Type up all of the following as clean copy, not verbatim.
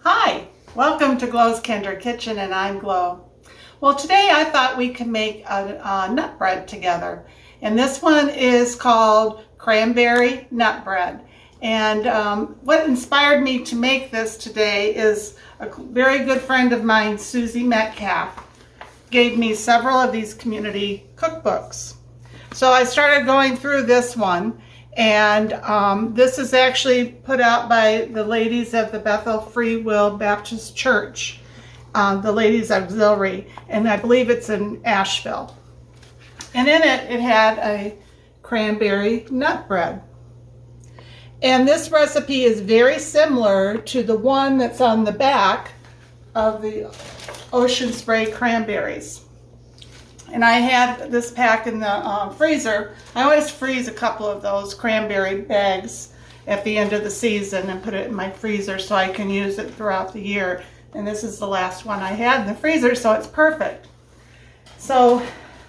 Hi, welcome to Glow's Kinder Kitchen, and I'm Glow. Well, today I thought we could make a nut bread together, and this one is called Cranberry Nut Bread. And what inspired me to make this today is a very good friend of mine, Susie Metcalf, gave me several of these community cookbooks. So I started going through this one, and this is actually put out by the ladies of the Bethel Free Will Baptist Church, the Ladies Auxiliary, and I believe it's in Asheville. And in it, it had a cranberry nut bread. And this recipe is very similar to the one that's on the back of the Ocean Spray cranberries. And I had this pack in the freezer. I always freeze a couple of those cranberry bags at the end of the season and put it in my freezer so I can use it throughout the year. And this is the last one I had in the freezer, so it's perfect. So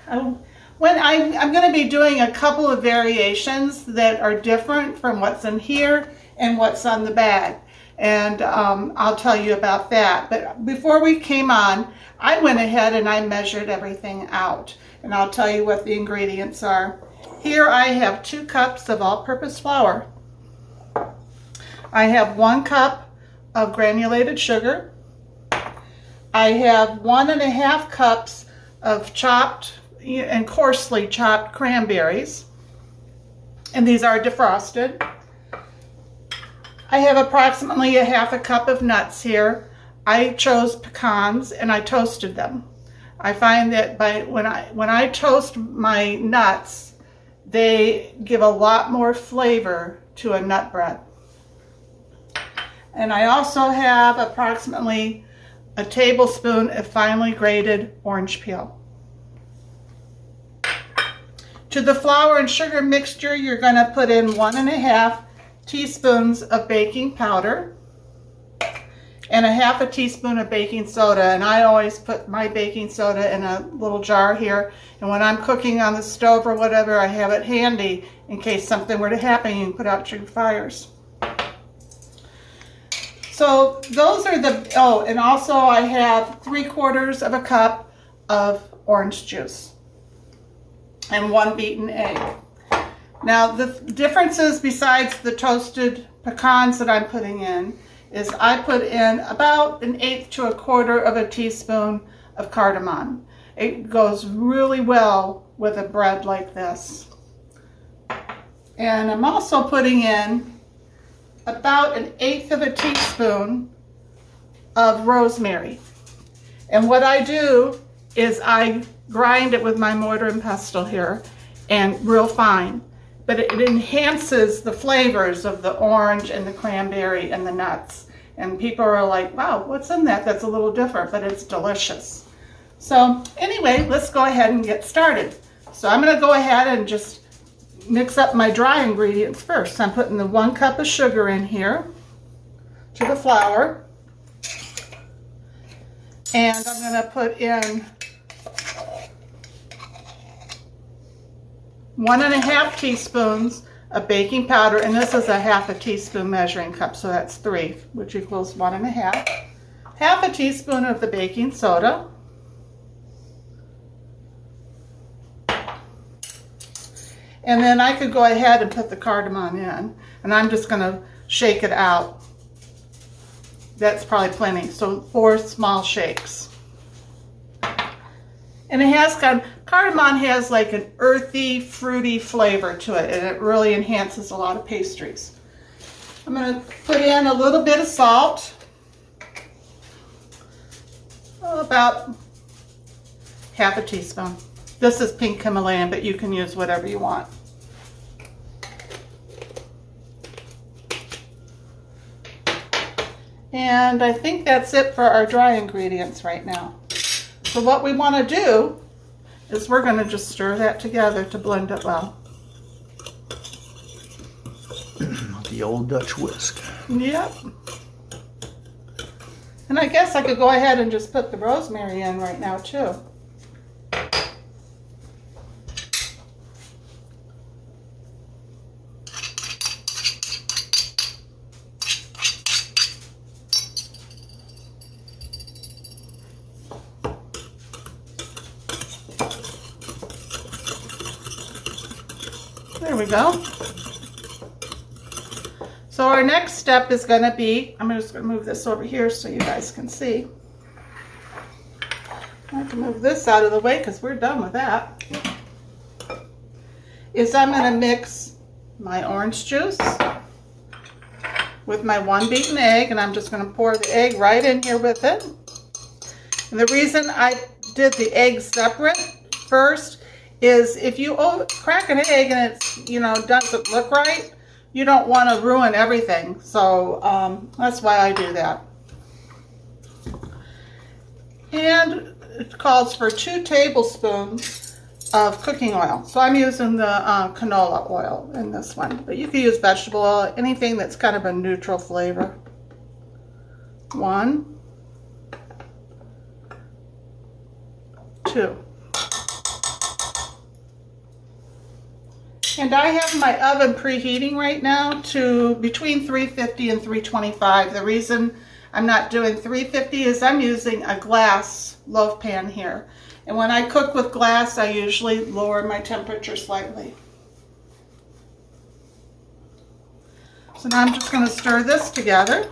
I'm going to be doing a couple of variations that are different from what's in here and what's on the bag. And I'll tell you about that. But before we came on, I went ahead and I measured everything out. And I'll tell you what the ingredients are. Here I have 2 cups of all-purpose flour. I have 1 cup of granulated sugar. I have 1.5 cups of chopped and coarsely chopped cranberries. And these are defrosted. I have approximately 1/2 cup of nuts here. I chose pecans and I toasted them. I find that when I toast my nuts, they give a lot more flavor to a nut bread. And I also have approximately a tablespoon of finely grated orange peel. To the flour and sugar mixture, you're going to put in 1.5 teaspoons of baking powder and 1/2 teaspoon of baking soda. And I always put my baking soda in a little jar here, and when I'm cooking on the stove or whatever, I have it handy in case something were to happen. You can put out your fires. So those are and also I have 3/4 cup of orange juice and 1 beaten egg. Now the differences besides the toasted pecans that I'm putting in is I put in about 1/8 to 1/4 teaspoon of cardamom. It goes really well with a bread like this. And I'm also putting in about 1/8 teaspoon of rosemary. And what I do is I grind it with my mortar and pestle here, and real fine. But it enhances the flavors of the orange and the cranberry and the nuts. And people are like, wow, what's in that? That's a little different, but it's delicious. So anyway, let's go ahead and get started. So I'm going to go ahead and just mix up my dry ingredients first. I'm putting the 1 cup of sugar in here to the flour. And I'm going to put in 1.5 teaspoons of baking powder, and this is 1/2 teaspoon measuring cup, so that's 3, which equals 1.5. 1/2 teaspoon of the baking soda. And then I could go ahead and put the cardamom in, and I'm just going to shake it out. That's probably plenty, so 4 small shakes. And it has cardamom has like an earthy, fruity flavor to it, and it really enhances a lot of pastries. I'm going to put in a little bit of salt, about 1/2 teaspoon. This is pink Himalayan, but you can use whatever you want. And I think that's it for our dry ingredients right now. So what we want to do is we're going to just stir that together to blend it well. The old Dutch whisk. Yep. And I guess I could go ahead and just put the rosemary in right now too. There we go. So our next step is going to be, I'm just going to move this over here so you guys can see. I have to move this out of the way because we're done with that. Is I'm going to mix my orange juice with my 1 beaten egg, and I'm just going to pour the egg right in here with it. And the reason I did the egg separate first is if you crack an egg and it's, you know, doesn't look right, you don't want to ruin everything. So that's why I do that. And it calls for 2 tablespoons of cooking oil. So I'm using the canola oil in this one, but you can use vegetable oil, anything that's kind of a neutral flavor. 1, 2. And I have my oven preheating right now to between 350 and 325. The reason I'm not doing 350 is I'm using a glass loaf pan here. And when I cook with glass, I usually lower my temperature slightly. So now I'm just going to stir this together.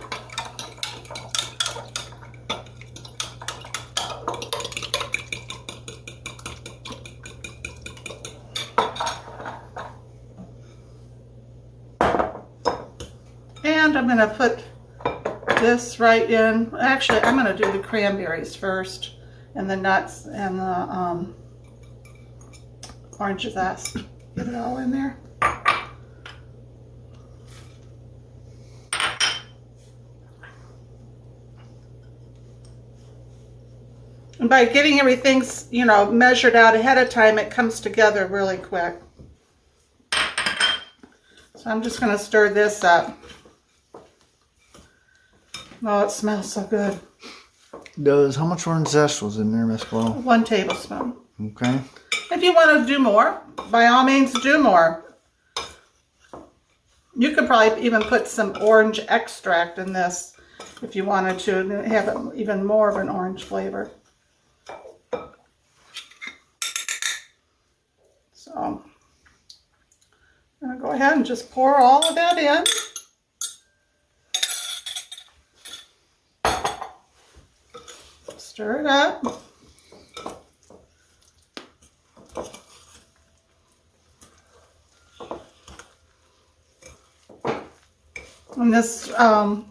And I'm going to put this right in. Actually, I'm going to do the cranberries first, and the nuts and the orange zest. Get it all in there. And by getting everything, you know, measured out ahead of time, it comes together really quick. So I'm just going to stir this up. Oh, it smells so good. How much orange zest was in there, Miss Flo? 1 tablespoon. Okay. If you want to do more, by all means do more. You could probably even put some orange extract in this if you wanted to, and have it even more of an orange flavor. So I'm going to go ahead and just pour all of that in. Stir it up. And this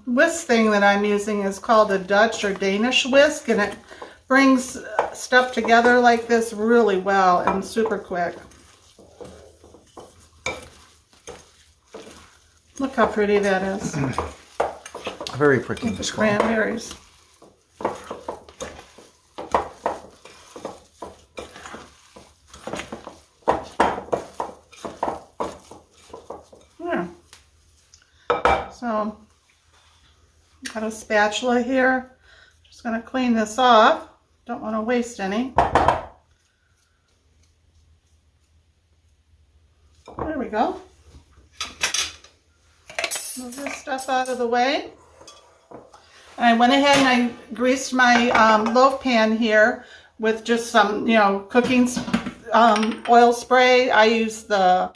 whisk thing that I'm using is called a Dutch or Danish whisk, and it brings stuff together like this really well and super quick. Look how pretty that is. Very pretty, With the Miss Flo. cranberries. Yeah. So, got a spatula here. Just going to clean this off. Don't want to waste any. There we go. Move this stuff out of the way. And I went ahead and I greased my loaf pan here with just some, you know, cooking oil spray. I use the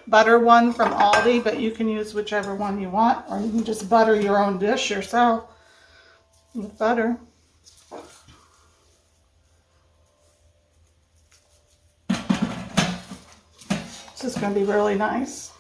butter one from Aldi, but you can use whichever one you want, or you can just butter your own dish yourself with butter. This is going to be really nice.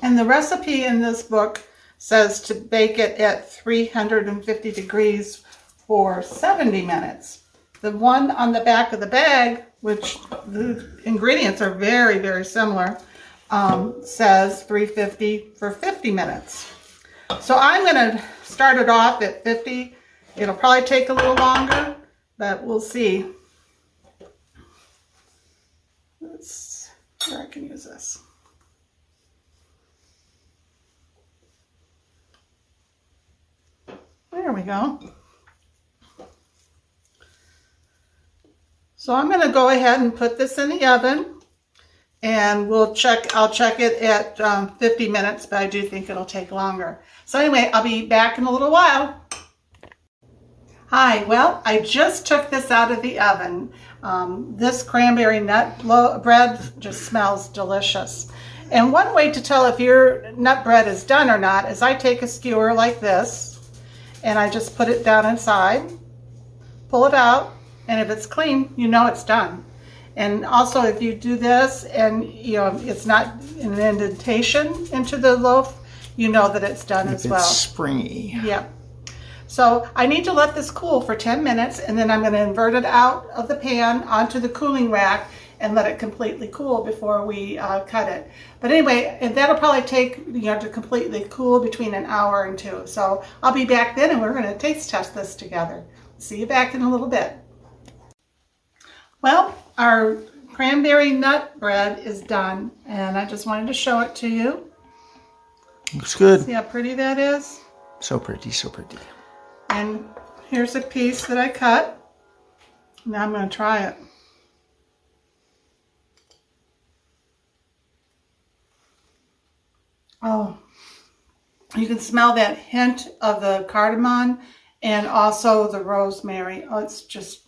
And the recipe in this book says to bake it at 350 degrees for 70 minutes. The one on the back of the bag, which the ingredients are very, very similar, says 350 for 50 minutes. So I'm going to start it off at 50. It'll probably take a little longer, but we'll see. Here, I can use this. There we go. So I'm going to go ahead and put this in the oven and I'll check it at 50 minutes, but I do think it'll take longer. So anyway, I'll be back in a little while. Hi, well, I just took this out of the oven. This cranberry nut bread just smells delicious. And one way to tell if your nut bread is done or not is I take a skewer like this and I just put it down inside, pull it out, and if it's clean, you know it's done. And also if you do this and it's not an indentation into the loaf, you know that it's done as well. It's springy. Yeah. So I need to let this cool for 10 minutes and then I'm going to invert it out of the pan onto the cooling rack and let it completely cool before we cut it. But anyway, and that'll probably take to completely cool between an hour and 2. So I'll be back then and we're going to taste test this together. See you back in a little bit. Well, our cranberry nut bread is done and I just wanted to show it to you. Looks good. See how pretty that is? So pretty, so pretty. And here's a piece that I cut. Now I'm going to try it. Oh, you can smell that hint of the cardamom and also the rosemary. Oh, it's just,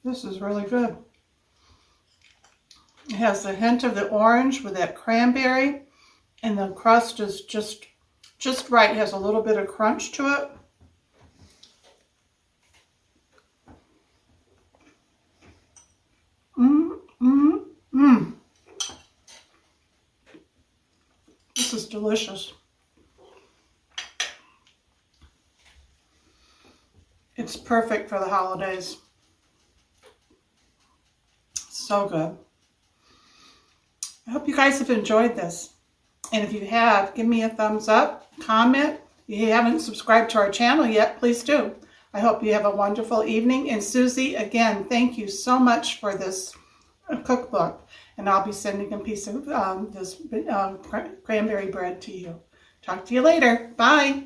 This is really good. It has the hint of the orange with that cranberry, and the crust is just right. It has a little bit of crunch to it. This is delicious. It's perfect for the holidays. So good. I hope you guys have enjoyed this. And if you have, give me a thumbs up, comment. If you haven't subscribed to our channel yet, please do. I hope you have a wonderful evening. And Susie, again, thank you so much for this cookbook. And I'll be sending a piece of this cranberry bread to you. Talk to you later. Bye.